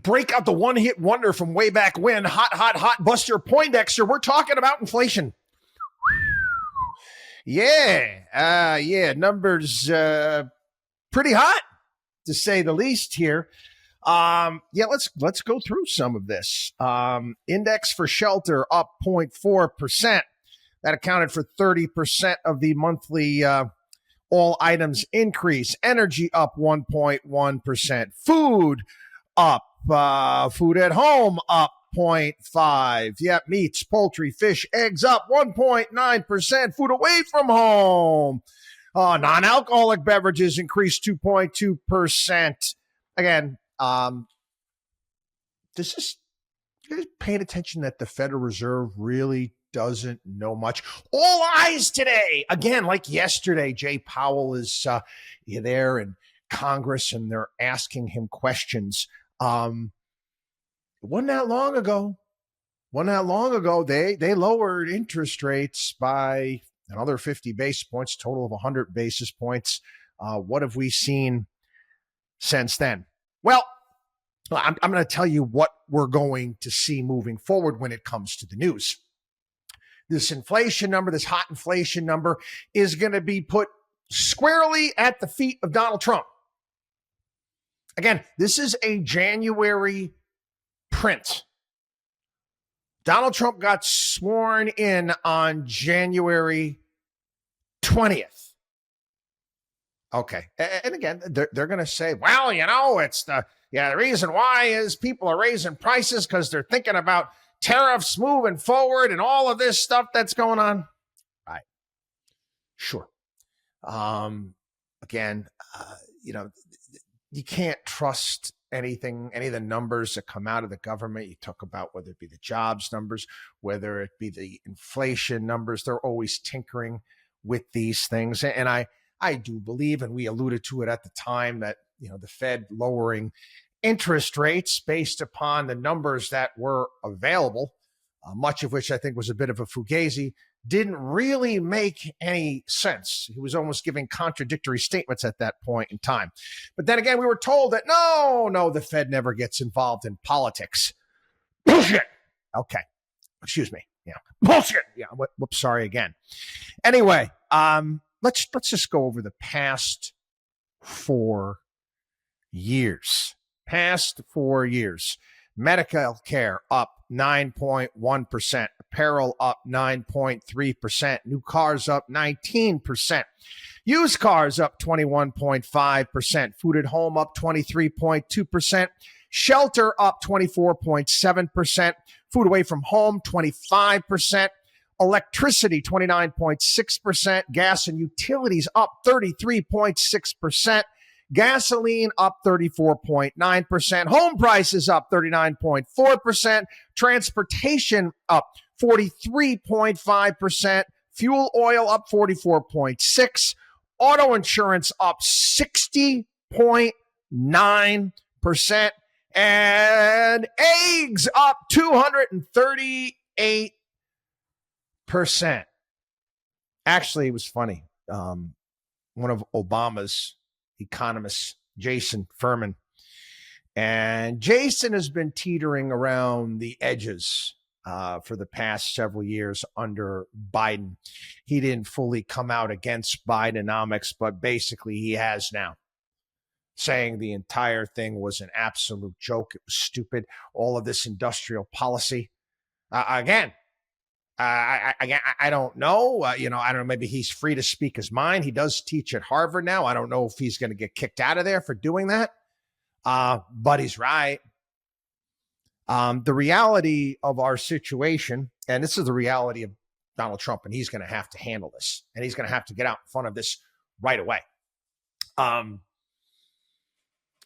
break out the one-hit wonder from way back when. Hot, hot, hot. Buster Poindexter. We're talking about inflation. Yeah. Numbers pretty hot, to say the least here. Let's go through some of this. Index for shelter up 0.4%. That accounted for 30% of the monthly all items increase. Energy up 1.1%. Food up. Food at home up 0.5. Yep, meats, poultry, fish, eggs up 1.9%. Food away from home. Non-alcoholic beverages increased 2.2%. Again, this is, you guys paying attention that the Federal Reserve really doesn't know much. All eyes today. Again, like yesterday, Jay Powell is there in Congress and they're asking him questions. Wasn't that long ago, they lowered interest rates by another 50 basis points, total of 100 basis points. What have we seen since then? Well, I'm going to tell you what we're going to see moving forward when it comes to the news. This inflation number, this hot inflation number, is going to be put squarely at the feet of Donald Trump. Again, this is a January print. Donald Trump got sworn in on January 20th. Okay. And again, they're going to say, well, it's the reason why is people are raising prices because they're thinking about tariffs moving forward and all of this stuff that's going on. Right. Sure. Again, you can't trust anything, any of the numbers that come out of the government. You talk about whether it be the jobs numbers, whether it be the inflation numbers, they're always tinkering with these things. And I do believe, and we alluded to it at the time, that, the Fed lowering interest rates based upon the numbers that were available, much of which I think was a bit of a fugazi, didn't really make any sense. He was almost giving contradictory statements at that point in time. But then again, we were told that no, the Fed never gets involved in politics. Bullshit. Okay. Excuse me. Yeah. Bullshit. Yeah. Whoops. Sorry again. Anyway, let's just go over the past 4 years. Medical care up 9.1%. Apparel up 9.3%. New cars up 19%. Used cars up 21.5%. Food at home up 23.2%. Shelter up 24.7%. Food away from home 25%. Electricity 29.6%. Gas and utilities up 33.6%. Gasoline up 34.9%. Home prices up 39.4%. Transportation up 43.5%. Fuel oil up 44.6%. Auto insurance up 60.9%. And eggs up 238%. Actually, it was funny. One of Obama's economists, Jason Furman. And Jason has been teetering around the edges for the past several years under Biden. He didn't fully come out against Bidenomics, but basically he has now, saying the entire thing was an absolute joke. It was stupid. All of this industrial policy. I don't know. I don't know. Maybe he's free to speak his mind. He does teach at Harvard now. I don't know if he's going to get kicked out of there for doing that. But he's right. The reality of our situation, and this is the reality of Donald Trump, and he's going to have to handle this, and he's going to have to get out in front of this right away.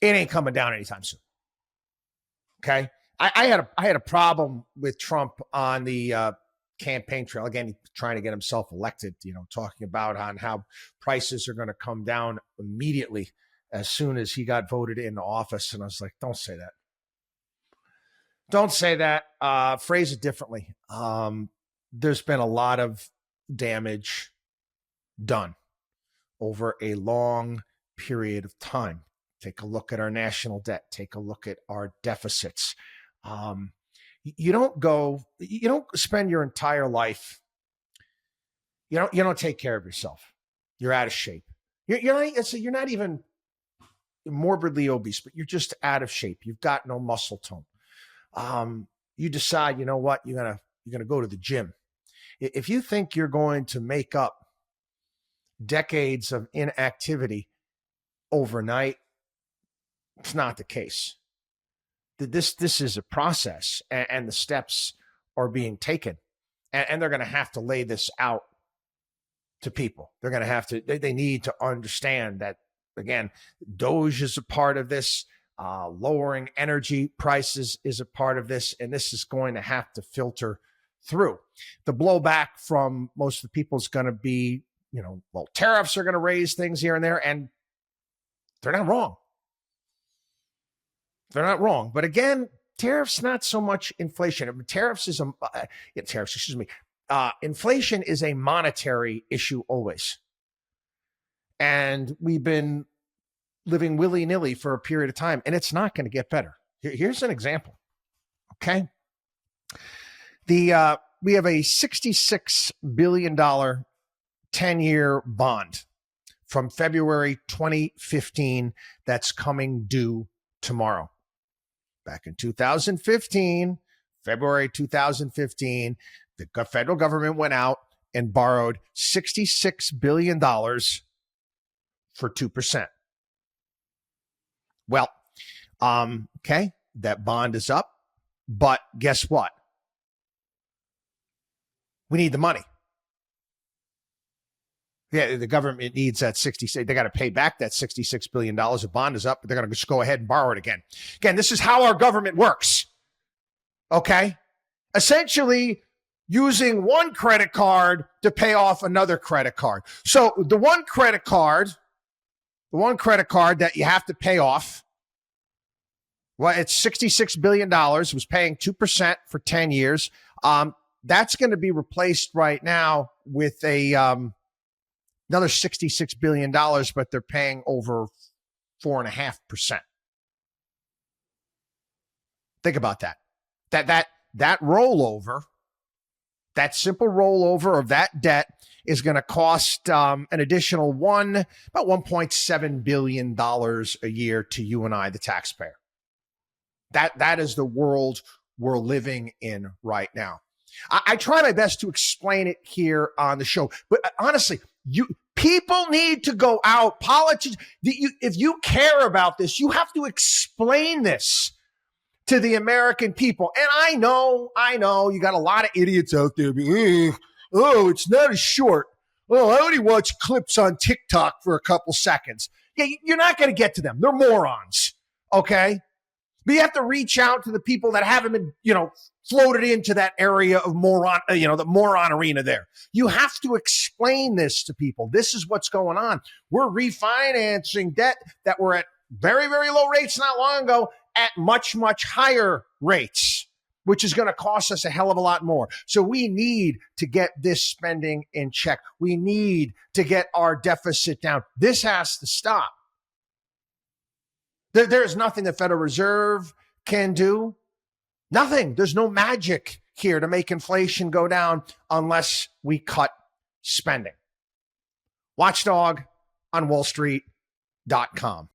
It ain't coming down anytime soon. Okay. I had a problem with Trump on the campaign trail. Again, trying to get himself elected, talking about on how prices are going to come down immediately as soon as he got voted into office. And I was like, don't say that. Don't say that. Phrase it differently. There's been a lot of damage done over a long period of time. Take a look at our national debt. Take a look at our deficits. You don't spend your entire life. You don't take care of yourself. You're out of shape. You're not even morbidly obese, but you're just out of shape. You've got no muscle tone. You decide, you know what, you're gonna go to the gym. If you think you're going to make up decades of inactivity overnight, it's not the case. This is a process, and the steps are being taken, and they're going to have to lay this out to people. They're going to have to. They need to understand that, again, Doge is a part of this. Lowering energy prices is a part of this, and this is going to have to filter through. The blowback from most of the people is going to be, tariffs are going to raise things here and there, and they're not wrong. They're not wrong. But again, tariffs, not so much inflation. Inflation is a monetary issue always. And we've been living willy-nilly for a period of time, and it's not going to get better. Here's an example. Okay. We have a $66 billion 10-year bond from February 2015 that's coming due tomorrow. Back in 2015, February 2015, the federal government went out and borrowed $66 billion for 2%. Well, okay, that bond is up, but guess what? We need the money. Yeah, the government needs that 66. They got to pay back that $66 billion. The bond is up, but they're going to just go ahead and borrow it again. Again, this is how our government works. Okay? Essentially, using one credit card to pay off another credit card. So the one credit card that you have to pay off, well, it's $66 billion. It was paying 2% for 10 years. That's going to be replaced right now with another $66 billion, but they're paying over 4.5%. Think about that. That rollover, that simple rollover of that debt is going to cost an additional about $1.7 billion a year to you and I, the taxpayer. That is the world we're living in right now. I try my best to explain it here on the show, but honestly, people need to go out. Politicians, if you care about this, you have to explain this to the American people. And I know, you got a lot of idiots out there. Oh, it's not as short. Oh, I only watch clips on TikTok for a couple seconds. Yeah, you're not going to get to them. They're morons. Okay. But you have to reach out to the people that haven't been, floated into that area of moron, the moron arena there. You have to explain this to people. This is what's going on. We're refinancing debt that were at very, very low rates not long ago at much, much higher rates, which is going to cost us a hell of a lot more. So we need to get this spending in check. We need to get our deficit down. This has to stop. There's nothing the Federal Reserve can do. Nothing. There's no magic here to make inflation go down unless we cut spending. WatchDog on WallStreet.com.